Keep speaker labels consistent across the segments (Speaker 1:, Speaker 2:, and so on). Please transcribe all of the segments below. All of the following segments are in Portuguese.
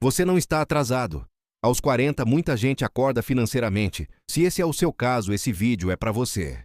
Speaker 1: Você não está atrasado. Aos 40, muita gente acorda financeiramente. Se esse é o seu caso, esse vídeo é para você.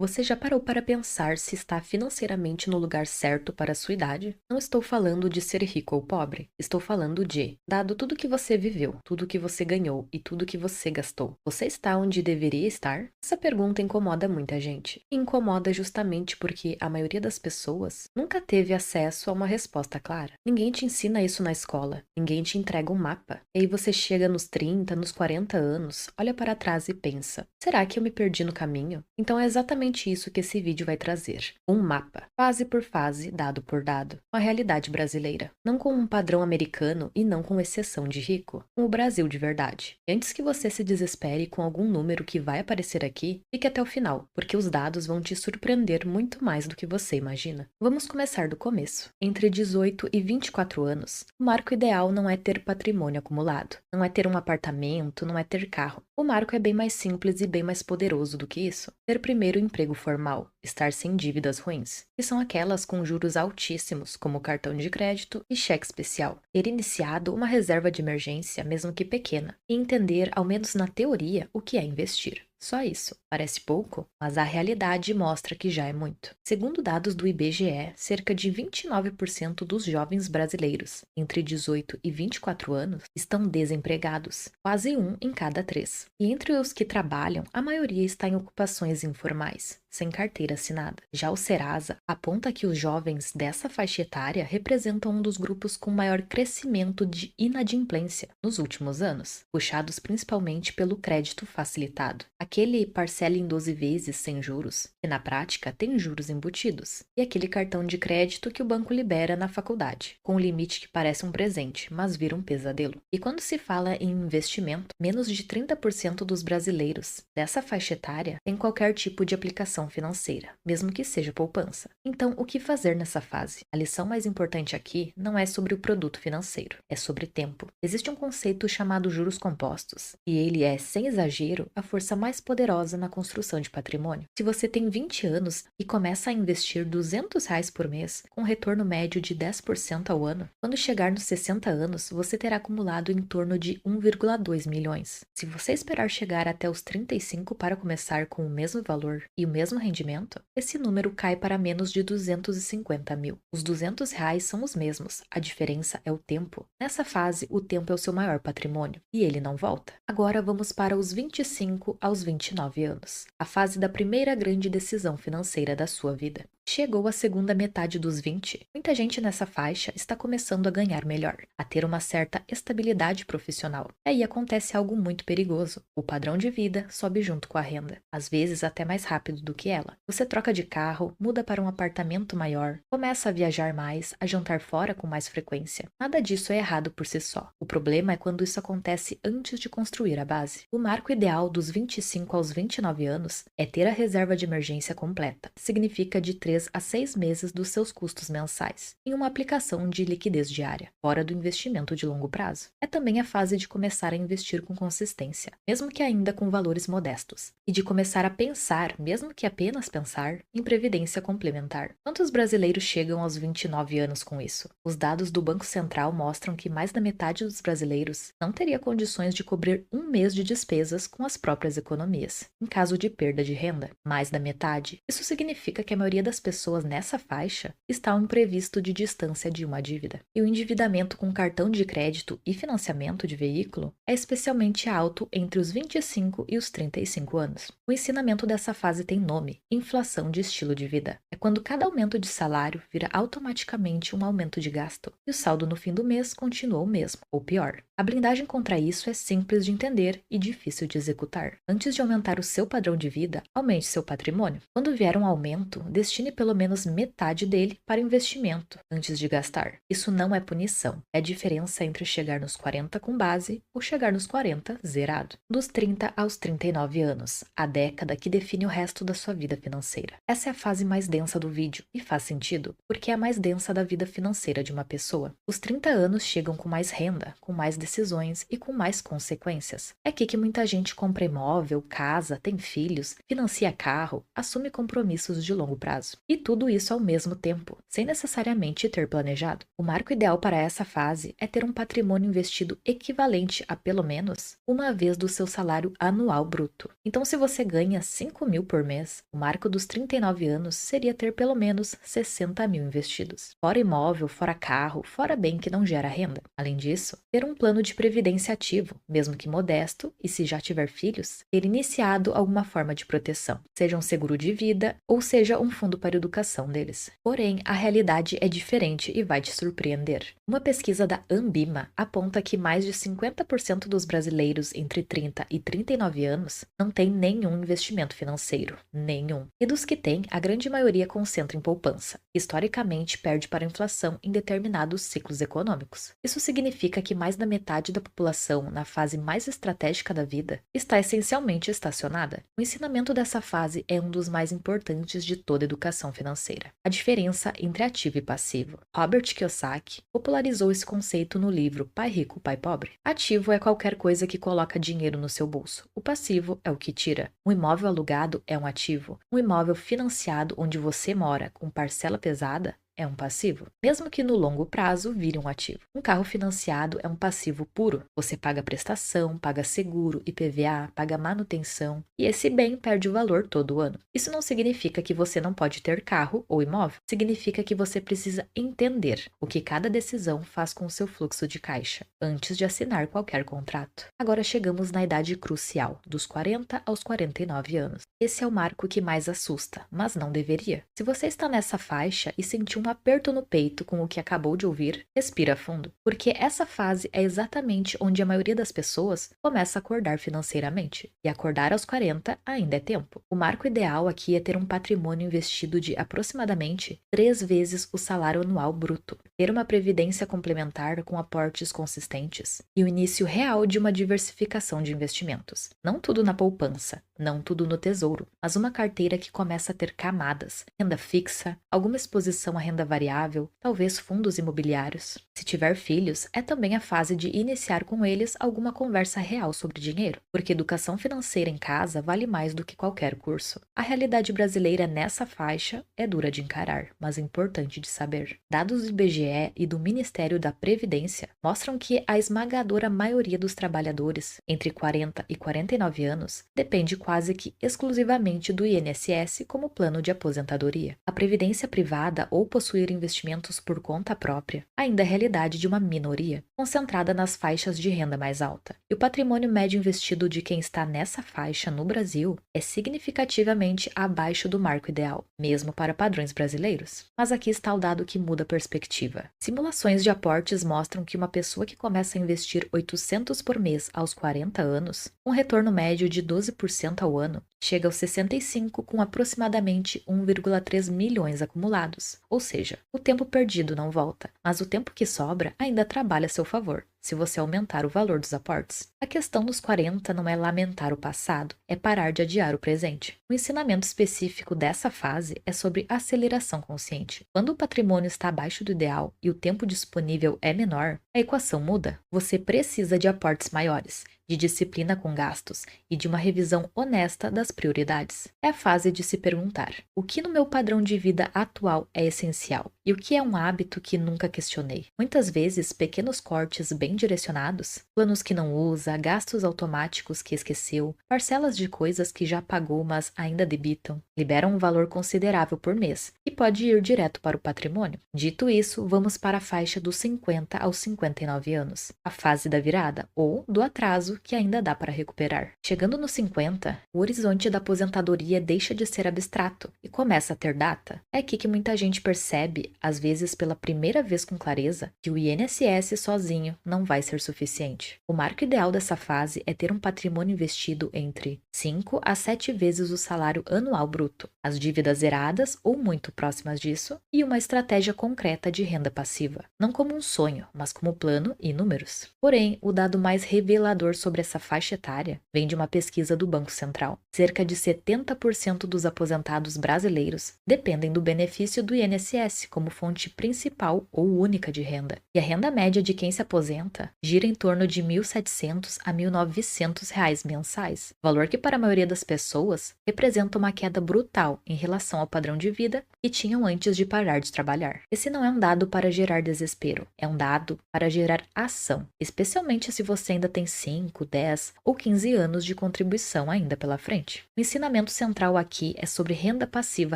Speaker 2: Você já parou para pensar se está financeiramente no lugar certo para a sua idade? Não estou falando de ser rico ou pobre. Estou falando de, dado tudo que você viveu, tudo que você ganhou e tudo que você gastou, você está onde deveria estar? Essa pergunta incomoda muita gente. E incomoda justamente porque a maioria das pessoas nunca teve acesso a uma resposta clara. Ninguém te ensina isso na escola. Ninguém te entrega um mapa. E aí você chega nos 30, nos 40 anos, olha para trás e pensa: será que eu me perdi no caminho? Então é exatamente isso que esse vídeo vai trazer. Um mapa, fase por fase, dado por dado. Uma realidade brasileira. Não com um padrão americano e não com exceção de rico. Com o Brasil de verdade. E antes que você se desespere com algum número que vai aparecer aqui, fique até o final, porque os dados vão te surpreender muito mais do que você imagina. Vamos começar do começo. Entre 18 e 24 anos, o marco ideal não é ter patrimônio acumulado. Não é ter um apartamento, não é ter carro. O marco é bem mais simples e bem mais poderoso do que isso. Ter primeiro emprego formal, estar sem dívidas ruins, que são aquelas com juros altíssimos, como cartão de crédito e cheque especial. Ter iniciado uma reserva de emergência, mesmo que pequena, e entender, ao menos na teoria, o que é investir. Só isso. Parece pouco, mas a realidade mostra que já é muito. Segundo dados do IBGE, cerca de 29% dos jovens brasileiros entre 18 e 24 anos estão desempregados, quase um em cada três. E entre os que trabalham, a maioria está em ocupações informais, sem carteira assinada. Já o Serasa aponta que os jovens dessa faixa etária representam um dos grupos com maior crescimento de inadimplência nos últimos anos, puxados principalmente pelo crédito facilitado. Aquele parcela em 12 vezes sem juros, que na prática tem juros embutidos, e aquele cartão de crédito que o banco libera na faculdade, com um limite que parece um presente, mas vira um pesadelo. E quando se fala em investimento, menos de 30% dos brasileiros dessa faixa etária tem qualquer tipo de aplicação financeira, mesmo que seja poupança. Então, o que fazer nessa fase? A lição mais importante aqui não é sobre o produto financeiro, é sobre tempo. Existe um conceito chamado juros compostos, e ele é, sem exagero, a força mais poderosa na construção de patrimônio. Se você tem 20 anos e começa a investir R$ 200 por mês, com um retorno médio de 10% ao ano, quando chegar nos 60 anos, você terá acumulado em torno de 1,2 milhões. Se você esperar chegar até os 35 para começar com o mesmo valor e o mesmo rendimento, esse número cai para menos de 250 mil. Os R$ 200 são os mesmos, a diferença é o tempo. Nessa fase, o tempo é o seu maior patrimônio, e ele não volta. Agora vamos para os 25 aos 29 anos, a fase da primeira grande decisão financeira da sua vida. Chegou a segunda metade dos 20, muita gente nessa faixa está começando a ganhar melhor, a ter uma certa estabilidade profissional. E aí acontece algo muito perigoso. O padrão de vida sobe junto com a renda, às vezes até mais rápido do que ela. Você troca de carro, muda para um apartamento maior, começa a viajar mais, a jantar fora com mais frequência. Nada disso é errado por si só. O problema é quando isso acontece antes de construir a base. O marco ideal dos 25 aos 29 anos é ter a reserva de emergência completa. Significa de 3 a 6 meses dos seus custos mensais, em uma aplicação de liquidez diária, fora do investimento de longo prazo. É também a fase de começar a investir com consistência, mesmo que ainda com valores modestos, e de começar a pensar, mesmo que apenas pensar, em previdência complementar. Quantos brasileiros chegam aos 29 anos com isso? Os dados do Banco Central mostram que mais da metade dos brasileiros não teria condições de cobrir um mês de despesas com as próprias economias, em caso de perda de renda. Mais da metade. Isso significa que a maioria das pessoas nessa faixa está ao imprevisto de distância de uma dívida. E o endividamento com cartão de crédito e financiamento de veículo é especialmente alto entre os 25 e os 35 anos. O ensinamento dessa fase tem nome: inflação de estilo de vida. É quando cada aumento de salário vira automaticamente um aumento de gasto, e o saldo no fim do mês continua o mesmo, ou pior. A blindagem contra isso é simples de entender e difícil de executar. Antes de aumentar o seu padrão de vida, aumente seu patrimônio. Quando vier um aumento, destine pelo menos metade dele para investimento antes de gastar. Isso não é punição, é a diferença entre chegar nos 40 com base ou chegar nos 40 zerado. Dos 30 aos 39 anos, a década que define o resto da sua vida financeira. Essa é a fase mais densa do vídeo, e faz sentido, porque é a mais densa da vida financeira de uma pessoa. Os 30 anos chegam com mais renda, com mais decisões e com mais consequências. É aqui que muita gente compra imóvel, casa, tem filhos, financia carro, assume compromissos de longo prazo. E tudo isso ao mesmo tempo, sem necessariamente ter planejado. O marco ideal para essa fase é ter um patrimônio investido equivalente a pelo menos uma vez do seu salário anual bruto. Então, se você ganha 5 mil por mês, o marco dos 39 anos seria ter pelo menos 60 mil investidos. Fora imóvel, fora carro, fora bem que não gera renda. Além disso, ter um plano de previdência ativo, mesmo que modesto, e se já tiver filhos, ter iniciado alguma forma de proteção, seja um seguro de vida ou seja um fundo para a educação deles. Porém, a realidade é diferente e vai te surpreender. Uma pesquisa da Ambima aponta que mais de 50% dos brasileiros entre 30 e 39 anos não tem nenhum investimento financeiro. Nenhum. E dos que têm, a grande maioria concentra em poupança. Historicamente, perde para a inflação em determinados ciclos econômicos. Isso significa que mais da metade da população, na fase mais estratégica da vida, está essencialmente estacionada. O ensinamento dessa fase é um dos mais importantes de toda educação financeira. A diferença entre ativo e passivo. Robert Kiyosaki popularizou esse conceito no livro Pai Rico, Pai Pobre. Ativo é qualquer coisa que coloca dinheiro no seu bolso. O passivo é o que tira. Um imóvel alugado é um ativo. Um imóvel financiado onde você mora com parcela pesada é um passivo, mesmo que no longo prazo vire um ativo. Um carro financiado é um passivo puro. Você paga prestação, paga seguro, IPVA, paga manutenção, e esse bem perde o valor todo ano. Isso não significa que você não pode ter carro ou imóvel. Significa que você precisa entender o que cada decisão faz com o seu fluxo de caixa, antes de assinar qualquer contrato. Agora chegamos na idade crucial, dos 40 aos 49 anos. Esse é o marco que mais assusta, mas não deveria. Se você está nessa faixa e sentiu um aperto no peito com o que acabou de ouvir, respira fundo, porque essa fase é exatamente onde a maioria das pessoas começa a acordar financeiramente. E acordar aos 40 ainda é tempo. O marco ideal aqui é ter um patrimônio investido de aproximadamente 3 vezes o salário anual bruto, ter uma previdência complementar com aportes consistentes e o início real de uma diversificação de investimentos. Não tudo na poupança, não tudo no tesouro, mas uma carteira que começa a ter camadas, renda fixa, alguma exposição à renda variável, talvez fundos imobiliários. Se tiver filhos, é também a fase de iniciar com eles alguma conversa real sobre dinheiro, porque educação financeira em casa vale mais do que qualquer curso. A realidade brasileira nessa faixa é dura de encarar, mas importante de saber. Dados do IBGE e do Ministério da Previdência mostram que a esmagadora maioria dos trabalhadores entre 40 e 49 anos depende quase que exclusivamente do INSS como plano de aposentadoria. A previdência privada ou possuir investimentos por conta própria ainda é a realidade de uma minoria, concentrada nas faixas de renda mais alta. E o patrimônio médio investido de quem está nessa faixa no Brasil é significativamente abaixo do marco ideal, mesmo para padrões brasileiros. Mas aqui está o dado que muda a perspectiva. Simulações de aportes mostram que uma pessoa que começa a investir 800 por mês aos 40 anos, um retorno médio de 12% ao ano, chega aos 65 com aproximadamente 1,3 milhões acumulados. Ou seja, o tempo perdido não volta, mas o tempo que sobra ainda trabalha a seu favor, se você aumentar o valor dos aportes. A questão dos 40 não é lamentar o passado, é parar de adiar o presente. O ensinamento específico dessa fase é sobre aceleração consciente. Quando o patrimônio está abaixo do ideal e o tempo disponível é menor, a equação muda. Você precisa de aportes maiores, de disciplina com gastos e de uma revisão honesta das prioridades. É a fase de se perguntar: o que no meu padrão de vida atual é essencial? E o que é um hábito que nunca questionei? Muitas vezes, pequenos cortes bem direcionados, planos que não usa, gastos automáticos que esqueceu, parcelas de coisas que já pagou mas ainda debitam, liberam um valor considerável por mês e pode ir direto para o patrimônio. Dito isso, vamos para a faixa dos 50 aos 59 anos, a fase da virada ou do atraso que ainda dá para recuperar. Chegando nos 50, o horizonte da aposentadoria deixa de ser abstrato e começa a ter data. É aqui que muita gente percebe, às vezes pela primeira vez com clareza, que o INSS sozinho não vai ser suficiente. O marco ideal dessa fase é ter um patrimônio investido entre 5 a 7 vezes o salário anual bruto, as dívidas zeradas ou muito próximas disso, e uma estratégia concreta de renda passiva. Não como um sonho, mas como plano e números. Porém, o dado mais revelador sobre essa faixa etária vem de uma pesquisa do Banco Central. Cerca de 70% dos aposentados brasileiros dependem do benefício do INSS como fonte principal ou única de renda. E a renda média de quem se aposenta gira em torno de R$ 1.700 a R$ 1.900 mensais, valor que para a maioria das pessoas representa uma queda brutal em relação ao padrão de vida que tinham antes de parar de trabalhar. Esse não é um dado para gerar desespero, é um dado para gerar ação, especialmente se você ainda tem 5, 10 ou 15 anos de contribuição ainda pela frente. O ensinamento central aqui é sobre renda passiva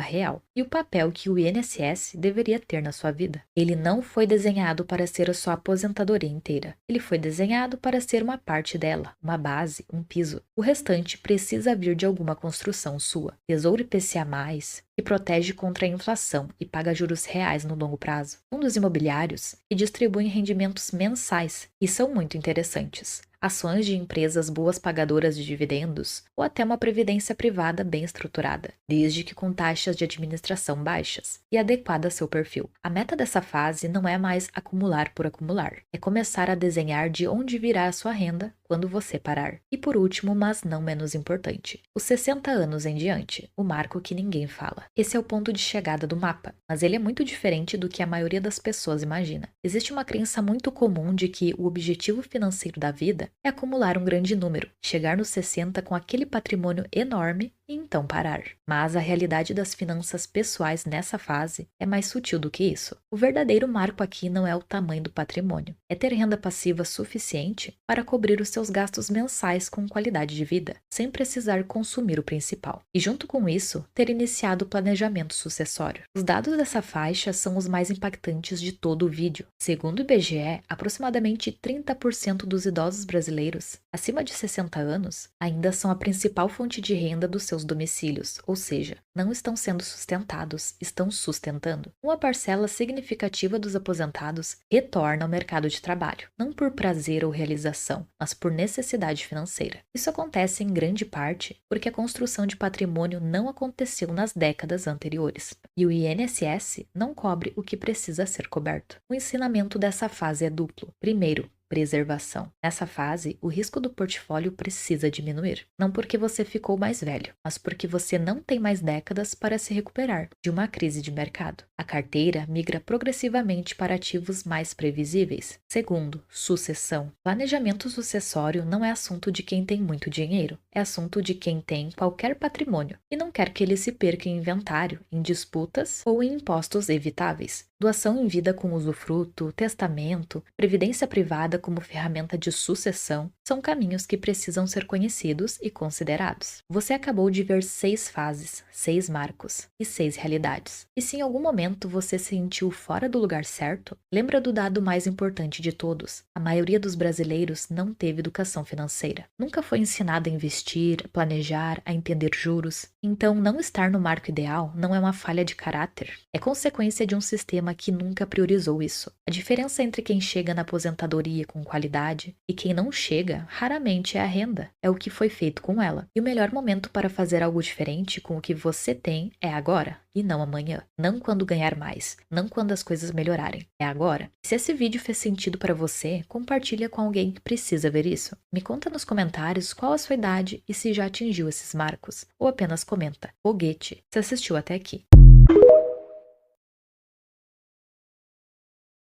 Speaker 2: real e o papel que o INSS deveria ter na sua vida. Ele não foi desenhado para ser a sua aposentadoria inteira. Ele foi desenhado para ser uma parte dela, uma base, um piso. O restante precisa vir de alguma construção sua. Tesouro IPCA+, que protege contra a inflação e paga juros reais no longo prazo. Fundos imobiliários que distribuem rendimentos mensais e são muito interessantes. Ações de empresas boas pagadoras de dividendos ou até uma previdência privada bem estruturada, desde que com taxas de administração baixas e adequada ao seu perfil. A meta dessa fase não é mais acumular por acumular, é começar a desenhar de onde virá a sua renda quando você parar. E por último, mas não menos importante, os 60 anos em diante, o marco que ninguém fala. Esse é o ponto de chegada do mapa, mas ele é muito diferente do que a maioria das pessoas imagina. Existe uma crença muito comum de que o objetivo financeiro da vida é acumular um grande número, chegar nos 60 com aquele patrimônio enorme e então parar. Mas a realidade das finanças pessoais nessa fase é mais sutil do que isso. O verdadeiro marco aqui não é o tamanho do patrimônio, é ter renda passiva suficiente para cobrir os seus gastos mensais com qualidade de vida, sem precisar consumir o principal. E junto com isso, ter iniciado o planejamento sucessório. Os dados dessa faixa são os mais impactantes de todo o vídeo. Segundo o IBGE, aproximadamente 30% dos idosos brasileiros acima de 60 anos ainda são a principal fonte de renda dos seus domicílios, ou seja, não estão sendo sustentados, estão sustentando. Uma parcela significativa dos aposentados retorna ao mercado de trabalho, não por prazer ou realização, mas por necessidade financeira. Isso acontece em grande parte porque a construção de patrimônio não aconteceu nas décadas anteriores, e o INSS não cobre o que precisa ser coberto. O ensinamento dessa fase é duplo. Primeiro, preservação. Nessa fase, o risco do portfólio precisa diminuir. Não porque você ficou mais velho, mas porque você não tem mais décadas para se recuperar de uma crise de mercado. A carteira migra progressivamente para ativos mais previsíveis. Segundo, sucessão. Planejamento sucessório não é assunto de quem tem muito dinheiro, é assunto de quem tem qualquer patrimônio e não quer que ele se perca em inventário, em disputas ou em impostos evitáveis. Doação em vida com usufruto, testamento, previdência privada como ferramenta de sucessão são caminhos que precisam ser conhecidos e considerados. Você acabou de ver 6 fases, 6 marcos e 6 realidades. E se em algum momento você se sentiu fora do lugar certo, lembra do dado mais importante de todos. A maioria dos brasileiros não teve educação financeira. Nunca foi ensinada a investir, a planejar, a entender juros. Então, não estar no marco ideal não é uma falha de caráter. É consequência de um sistema que nunca priorizou isso. A diferença entre quem chega na aposentadoria com qualidade e quem não chega, raramente é a renda. É o que foi feito com ela. E o melhor momento para fazer algo diferente com o que você tem é agora. E não amanhã. Não quando ganhar mais. Não quando as coisas melhorarem. É agora. Se esse vídeo fez sentido para você, compartilha com alguém que precisa ver isso. Me conta nos comentários qual a sua idade e se já atingiu esses marcos. Ou apenas comenta. Foguete, se assistiu até aqui.